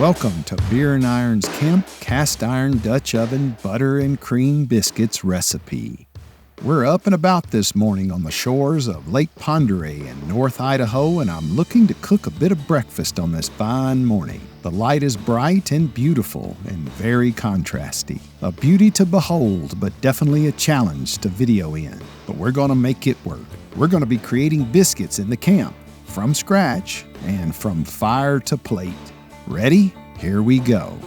Welcome to Beer and Iron's Camp Cast Iron Dutch Oven Butter and Cream Biscuits recipe. We're up and about this morning on the shores of Lake Ponderay in North Idaho, and I'm looking to cook a bit of breakfast on this fine morning. The light is bright and beautiful and very contrasty. A beauty to behold, but definitely a challenge to video in. But we're going to make it work. We're going to be creating biscuits in the camp, from scratch and from fire to plate. Ready? Here we go.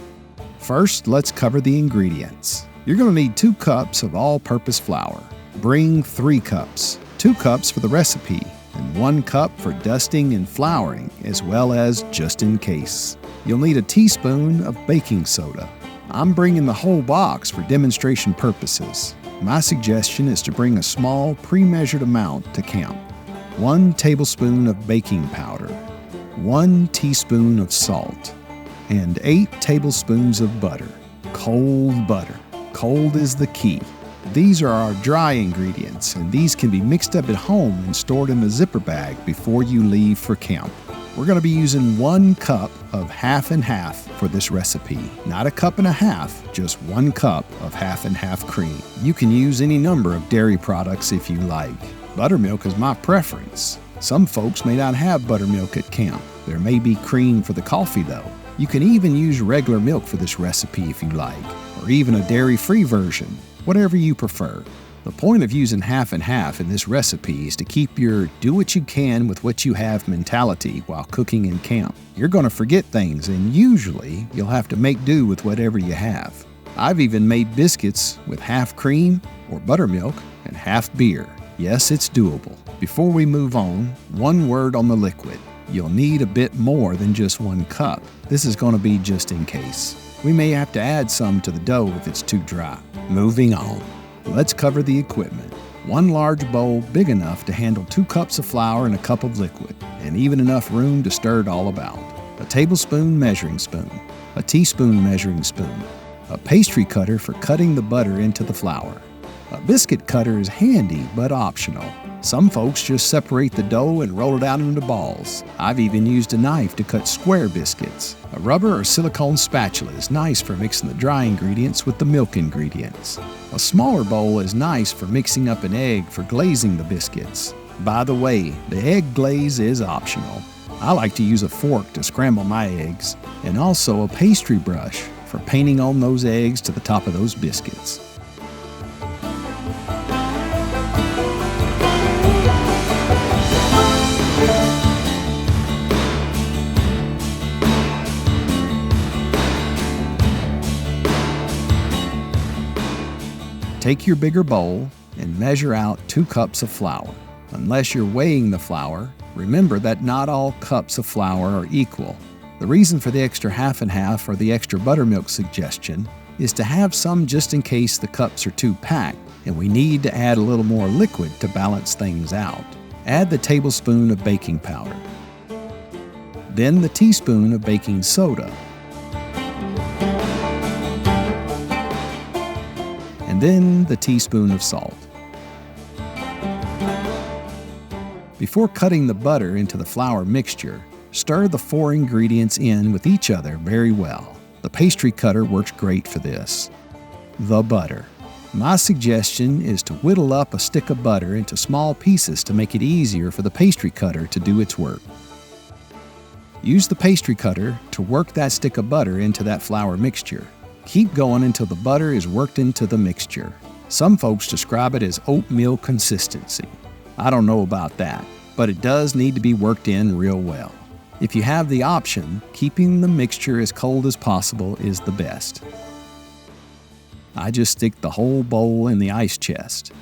First, let's cover the ingredients. You're going to need 2 cups of all-purpose flour. Bring 3 cups, 2 cups for the recipe, and 1 cup for dusting and flouring, as well as just in case. You'll need a teaspoon of baking soda. I'm bringing the whole box for demonstration purposes. My suggestion is to bring a small, pre-measured amount to camp. 1 tablespoon of baking powder, 1 teaspoon of salt, and 8 tablespoons of butter. Cold butter. Cold is the key. These are our dry ingredients, and these can be mixed up at home and stored in a zipper bag before you leave for camp. We're going to be using 1 cup of half and half for this recipe. Not a cup and a half, just 1 cup of half and half cream. You can use any number of dairy products if you like. Buttermilk is my preference. Some folks may not have buttermilk at camp. There may be cream for the coffee though. You can even use regular milk for this recipe if you like, or even a dairy-free version, whatever you prefer. The point of using half and half in this recipe is to keep your do what you can with what you have mentality while cooking in camp. You're going to forget things, and usually you'll have to make do with whatever you have. I've even made biscuits with half cream or buttermilk and half beer. Yes, it's doable. Before we move on, 1 word on the liquid. You'll need a bit more than just 1 cup. This is going to be just in case. We may have to add some to the dough if it's too dry. Moving on. Let's cover the equipment. 1 large bowl big enough to handle 2 cups of flour and a cup of liquid, and even enough room to stir it all about. A tablespoon measuring spoon, a teaspoon measuring spoon, a pastry cutter for cutting the butter into the flour. A biscuit cutter is handy but optional. Some folks just separate the dough and roll it out into balls. I've even used a knife to cut square biscuits. A rubber or silicone spatula is nice for mixing the dry ingredients with the milk ingredients. A smaller bowl is nice for mixing up an egg for glazing the biscuits. By the way, the egg glaze is optional. I like to use a fork to scramble my eggs, and also a pastry brush for painting on those eggs to the top of those biscuits. Take your bigger bowl and measure out 2 cups of flour. Unless you're weighing the flour, remember that not all cups of flour are equal. The reason for the extra half and half or the extra buttermilk suggestion is to have some just in case the cups are too packed and we need to add a little more liquid to balance things out. Add the tablespoon of baking powder, then the teaspoon of baking soda, and then the teaspoon of salt. Before cutting the butter into the flour mixture, stir the 4 ingredients in with each other very well. The pastry cutter works great for this. The butter. My suggestion is to whittle up a stick of butter into small pieces to make it easier for the pastry cutter to do its work. Use the pastry cutter to work that stick of butter into that flour mixture. Keep going until the butter is worked into the mixture. Some folks describe it as oatmeal consistency. I don't know about that, but it does need to be worked in real well. If you have the option, keeping the mixture as cold as possible is the best. I just stick the whole bowl in the ice chest.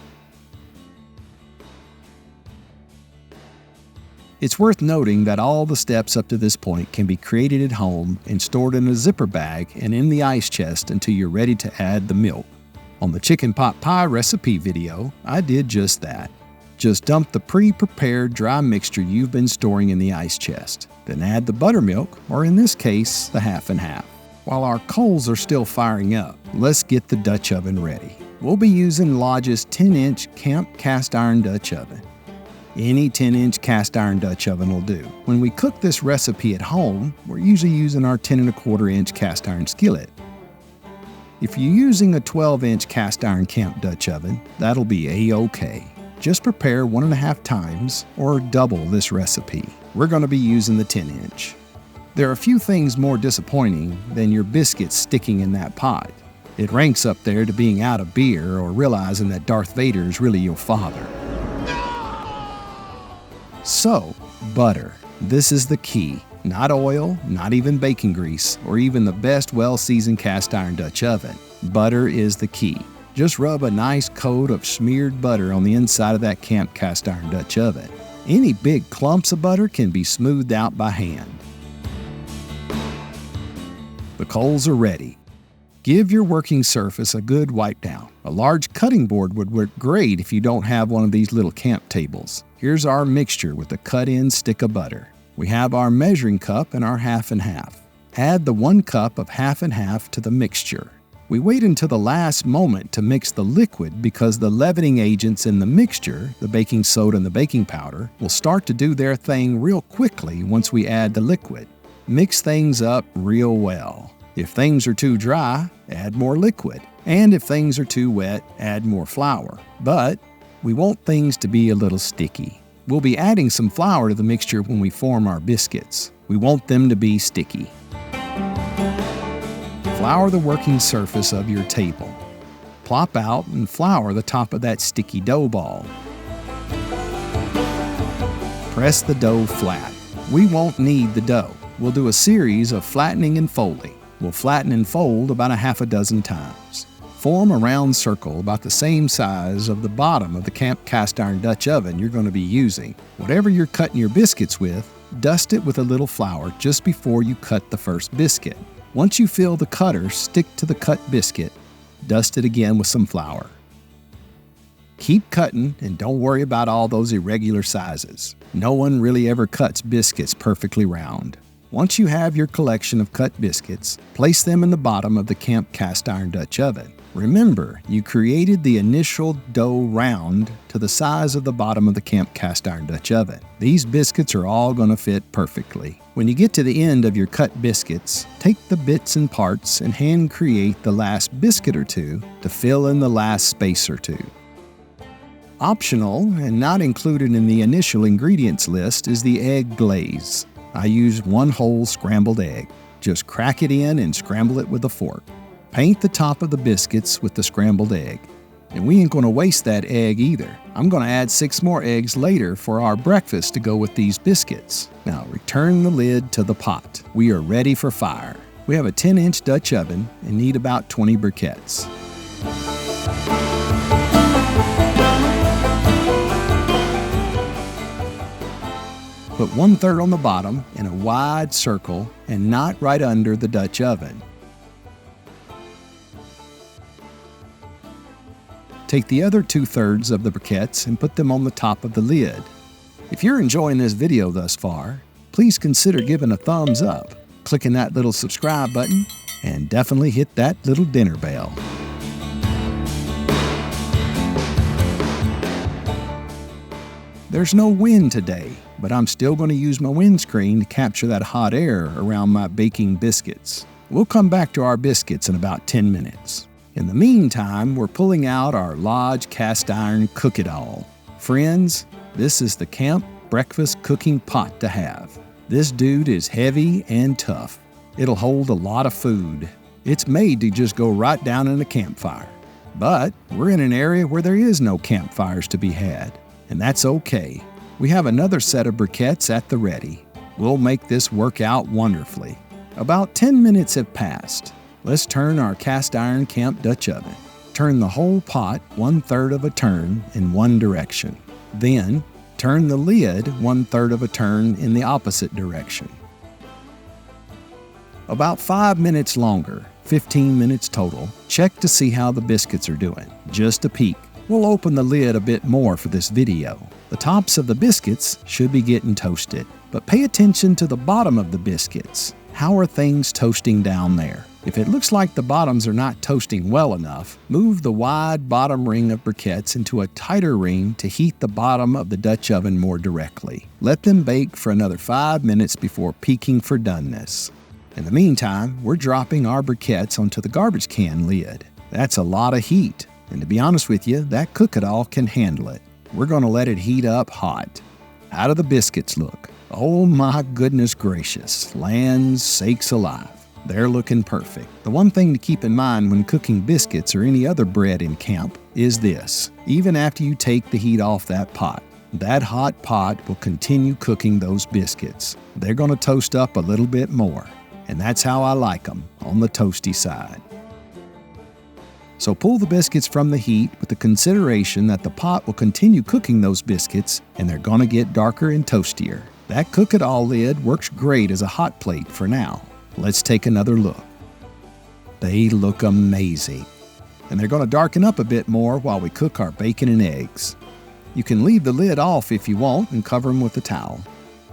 It's worth noting that all the steps up to this point can be created at home and stored in a zipper bag and in the ice chest until you're ready to add the milk. On the chicken pot pie recipe video, I did just that. Just dump the pre-prepared dry mixture you've been storing in the ice chest. Then add the buttermilk, or in this case, the half and half. While our coals are still firing up, let's get the Dutch oven ready. We'll be using Lodge's 10-inch Camp Cast Iron Dutch Oven. Any 10-inch cast iron Dutch oven will do. When we cook this recipe at home, we're usually using our 10¼ inch cast iron skillet. If you're using a 12-inch cast iron camp Dutch oven, that'll be A-OK. Just prepare 1½ times or double this recipe. We're going to be using the 10-inch. There are a few things more disappointing than your biscuits sticking in that pot. It ranks up there to being out of beer or realizing that Darth Vader is really your father. So, butter. This is the key. Not oil, not even bacon grease, or even the best well-seasoned cast iron Dutch oven. Butter is the key. Just rub a nice coat of smeared butter on the inside of that camp cast iron Dutch oven. Any big clumps of butter can be smoothed out by hand. The coals are ready. Give your working surface a good wipe down. A large cutting board would work great if you don't have one of these little camp tables. Here's our mixture with a cut-in stick of butter. We have our measuring cup and our half and half. Add the 1 cup of half and half to the mixture. We wait until the last moment to mix the liquid because the leavening agents in the mixture, the baking soda and the baking powder, will start to do their thing real quickly once we add the liquid. Mix things up real well. If things are too dry, add more liquid. And if things are too wet, add more flour. But we want things to be a little sticky. We'll be adding some flour to the mixture when we form our biscuits. We want them to be sticky. Flour the working surface of your table. Plop out and flour the top of that sticky dough ball. Press the dough flat. We won't knead the dough. We'll do a series of flattening and folding. We'll flatten and fold about a half a dozen times. Form a round circle about the same size of the bottom of the camp cast iron Dutch oven you're going to be using. Whatever you're cutting your biscuits with, dust it with a little flour just before you cut the first biscuit. Once you fill the cutter, stick to the cut biscuit. Dust it again with some flour. Keep cutting and don't worry about all those irregular sizes. No one really ever cuts biscuits perfectly round. Once you have your collection of cut biscuits, place them in the bottom of the camp cast iron Dutch oven. Remember, you created the initial dough round to the size of the bottom of the camp cast iron Dutch oven. These biscuits are all going to fit perfectly. When you get to the end of your cut biscuits, take the bits and parts and hand create the last biscuit or two to fill in the last space or two. Optional and not included in the initial ingredients list is the egg glaze. I use 1 whole scrambled egg. Just crack it in and scramble it with a fork. Paint the top of the biscuits with the scrambled egg. And we ain't going to waste that egg either. I'm going to add 6 more eggs later for our breakfast to go with these biscuits. Now return the lid to the pot. We are ready for fire. We have a 10-inch Dutch oven and need about 20 briquettes. Put 1/3 on the bottom in a wide circle and not right under the Dutch oven. Take the other 2/3 of the briquettes and put them on the top of the lid. If you're enjoying this video thus far, please consider giving a thumbs up, clicking that little subscribe button, and definitely hit that little dinner bell. There's no wind today, but I'm still going to use my windscreen to capture that hot air around my baking biscuits. We'll come back to our biscuits in about 10 minutes. In the meantime, we're pulling out our Lodge cast iron cook-it-all. Friends, this is the camp breakfast cooking pot to have. This dude is heavy and tough. It'll hold a lot of food. It's made to just go right down in a campfire. But we're in an area where there is no campfires to be had, and that's okay. We have another set of briquettes at the ready. We'll make this work out wonderfully. About 10 minutes have passed. Let's turn our cast iron camp Dutch oven. Turn the whole pot 1/3 of a turn in one direction. Then, turn the lid 1/3 of a turn in the opposite direction. About 5 minutes longer, 15 minutes total, check to see how the biscuits are doing. Just a peek. We'll open the lid a bit more for this video. The tops of the biscuits should be getting toasted, but pay attention to the bottom of the biscuits. How are things toasting down there? If it looks like the bottoms are not toasting well enough, move the wide bottom ring of briquettes into a tighter ring to heat the bottom of the Dutch oven more directly. Let them bake for another 5 minutes before peeking for doneness. In the meantime, we're dropping our briquettes onto the garbage can lid. That's a lot of heat, and to be honest with you, that cook-it-all can handle it. We're going to let it heat up hot. How do the biscuits look? Oh my goodness gracious, land sakes alive. They're looking perfect. The one thing to keep in mind when cooking biscuits or any other bread in camp is this. Even after you take the heat off that pot, that hot pot will continue cooking those biscuits. They're going to toast up a little bit more, and that's how I like them, on the toasty side. So pull the biscuits from the heat with the consideration that the pot will continue cooking those biscuits and they're going to get darker and toastier. That cook-it-all lid works great as a hot plate for now. Let's take another look. They look amazing. And they're going to darken up a bit more while we cook our bacon and eggs. You can leave the lid off if you want and cover them with a towel.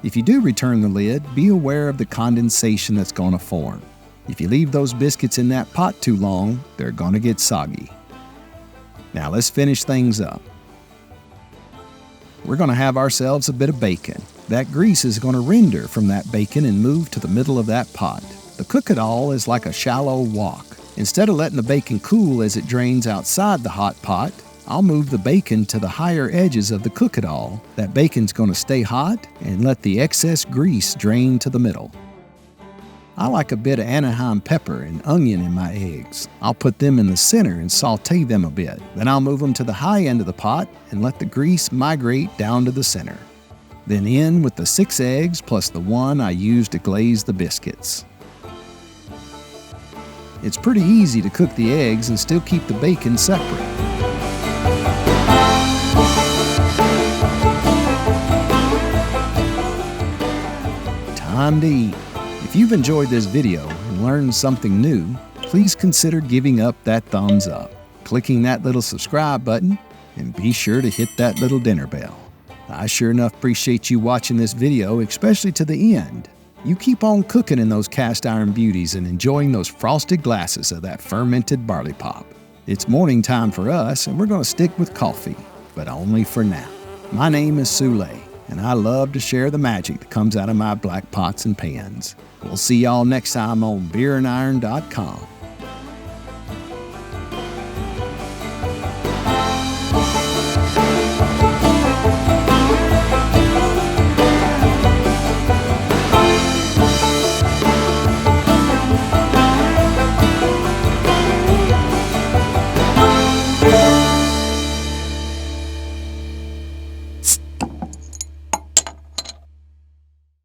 If you do return the lid, be aware of the condensation that's going to form. If you leave those biscuits in that pot too long, they're going to get soggy. Now let's finish things up. We're going to have ourselves a bit of bacon. That grease is going to render from that bacon and move to the middle of that pot. The cook-it-all is like a shallow wok. Instead of letting the bacon cool as it drains outside the hot pot, I'll move the bacon to the higher edges of the cook-it-all. That bacon's going to stay hot and let the excess grease drain to the middle. I like a bit of Anaheim pepper and onion in my eggs. I'll put them in the center and saute them a bit. Then I'll move them to the high end of the pot and let the grease migrate down to the center. Then in with the 6 eggs plus the 1 I used to glaze the biscuits. It's pretty easy to cook the eggs and still keep the bacon separate. Time to eat. If you've enjoyed this video and learned something new, please consider giving up that thumbs up, clicking that little subscribe button, and be sure to hit that little dinner bell. I sure enough appreciate you watching this video, especially to the end. You keep on cooking in those cast iron beauties and enjoying those frosted glasses of that fermented barley pop. It's morning time for us, and we're going to stick with coffee, but only for now. My name is Sule, and I love to share the magic that comes out of my black pots and pans. We'll see y'all next time on beerandiron.com.